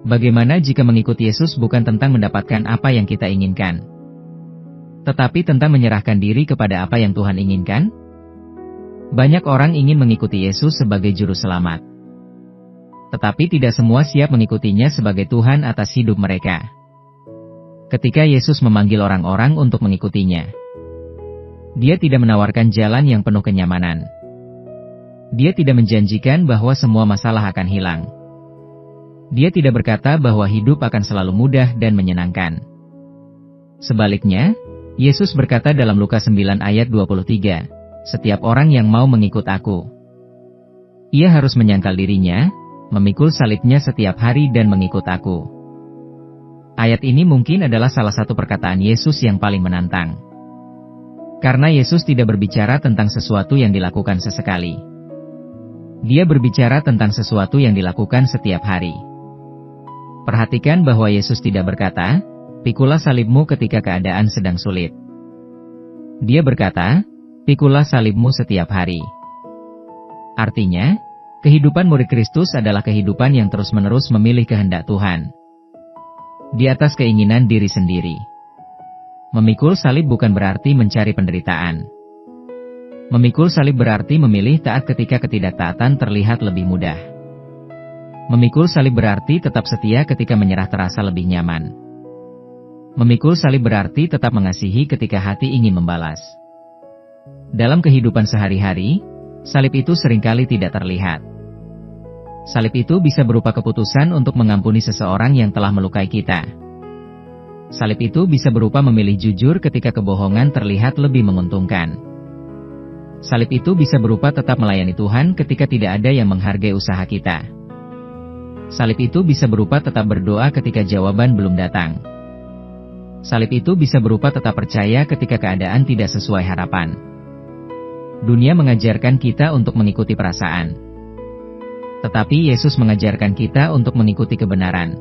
Bagaimana jika mengikuti Yesus bukan tentang mendapatkan apa yang kita inginkan, tetapi tentang menyerahkan diri kepada apa yang Tuhan inginkan? Banyak orang ingin mengikuti Yesus sebagai juru selamat, tetapi tidak semua siap mengikutinya sebagai Tuhan atas hidup mereka. Ketika Yesus memanggil orang-orang untuk mengikutinya, Dia tidak menawarkan jalan yang penuh kenyamanan. Dia tidak menjanjikan bahwa semua masalah akan hilang. Dia tidak berkata bahwa hidup akan selalu mudah dan menyenangkan. Sebaliknya, Yesus berkata dalam Lukas 9 ayat 23, "Setiap orang yang mau mengikut aku, ia harus menyangkal dirinya, memikul salibnya setiap hari dan mengikut aku." Ayat ini mungkin adalah salah satu perkataan Yesus yang paling menantang. Karena Yesus tidak berbicara tentang sesuatu yang dilakukan sesekali. Dia berbicara tentang sesuatu yang dilakukan setiap hari. Perhatikan bahwa Yesus tidak berkata, "Pikulah salibmu ketika keadaan sedang sulit." Dia berkata, "Pikulah salibmu setiap hari." Artinya, kehidupan murid Kristus adalah kehidupan yang terus-menerus memilih kehendak Tuhan di atas keinginan diri sendiri. Memikul salib bukan berarti mencari penderitaan. Memikul salib berarti memilih taat ketika ketidaktaatan terlihat lebih mudah. Memikul salib berarti tetap setia ketika menyerah terasa lebih nyaman. Memikul salib berarti tetap mengasihi ketika hati ingin membalas. Dalam kehidupan sehari-hari, salib itu seringkali tidak terlihat. Salib itu bisa berupa keputusan untuk mengampuni seseorang yang telah melukai kita. Salib itu bisa berupa memilih jujur ketika kebohongan terlihat lebih menguntungkan. Salib itu bisa berupa tetap melayani Tuhan ketika tidak ada yang menghargai usaha kita. Salib itu bisa berupa tetap berdoa ketika jawaban belum datang. Salib itu bisa berupa tetap percaya ketika keadaan tidak sesuai harapan. Dunia mengajarkan kita untuk mengikuti perasaan, tetapi Yesus mengajarkan kita untuk mengikuti kebenaran.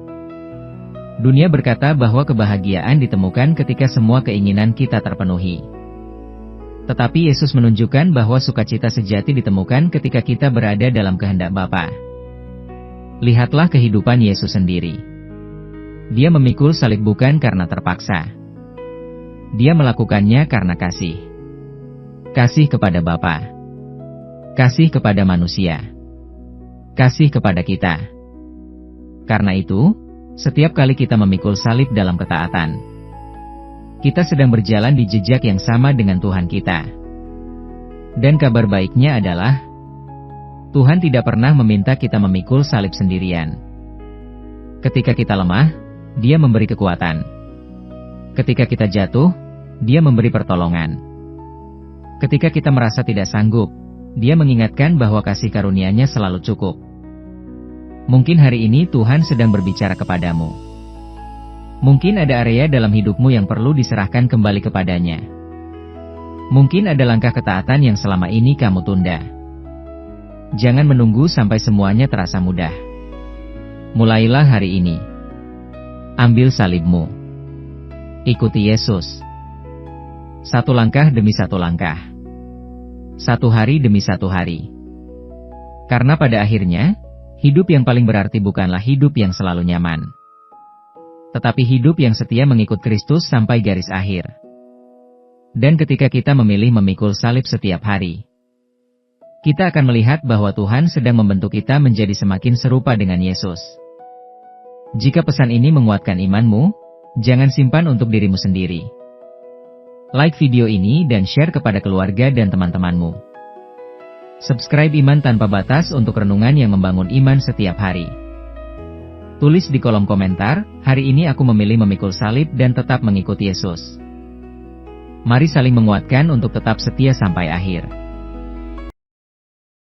Dunia berkata bahwa kebahagiaan ditemukan ketika semua keinginan kita terpenuhi. Tetapi Yesus menunjukkan bahwa sukacita sejati ditemukan ketika kita berada dalam kehendak Bapa. Lihatlah kehidupan Yesus sendiri. Dia memikul salib bukan karena terpaksa. Dia melakukannya karena kasih. Kasih kepada Bapa. Kasih kepada manusia. Kasih kepada kita. Karena itu, setiap kali kita memikul salib dalam ketaatan, kita sedang berjalan di jejak yang sama dengan Tuhan kita. Dan kabar baiknya adalah, Tuhan tidak pernah meminta kita memikul salib sendirian. Ketika kita lemah, Dia memberi kekuatan. Ketika kita jatuh, Dia memberi pertolongan. Ketika kita merasa tidak sanggup, Dia mengingatkan bahwa kasih karunia-Nya selalu cukup. Mungkin hari ini Tuhan sedang berbicara kepadamu. Mungkin ada area dalam hidupmu yang perlu diserahkan kembali kepadanya. Mungkin ada langkah ketaatan yang selama ini kamu tunda. Jangan menunggu sampai semuanya terasa mudah. Mulailah hari ini. Ambil salibmu. Ikuti Yesus. Satu langkah demi satu langkah. Satu hari demi satu hari. Karena pada akhirnya, hidup yang paling berarti bukanlah hidup yang selalu nyaman, tetapi hidup yang setia mengikut Kristus sampai garis akhir. Dan ketika kita memilih memikul salib setiap hari, kita akan melihat bahwa Tuhan sedang membentuk kita menjadi semakin serupa dengan Yesus. Jika pesan ini menguatkan imanmu, jangan simpan untuk dirimu sendiri. Like video ini dan share kepada keluarga dan teman-temanmu. Subscribe Iman Tanpa Batas untuk renungan yang membangun iman setiap hari. Tulis di kolom komentar, hari ini aku memilih memikul salib dan tetap mengikuti Yesus. Mari saling menguatkan untuk tetap setia sampai akhir.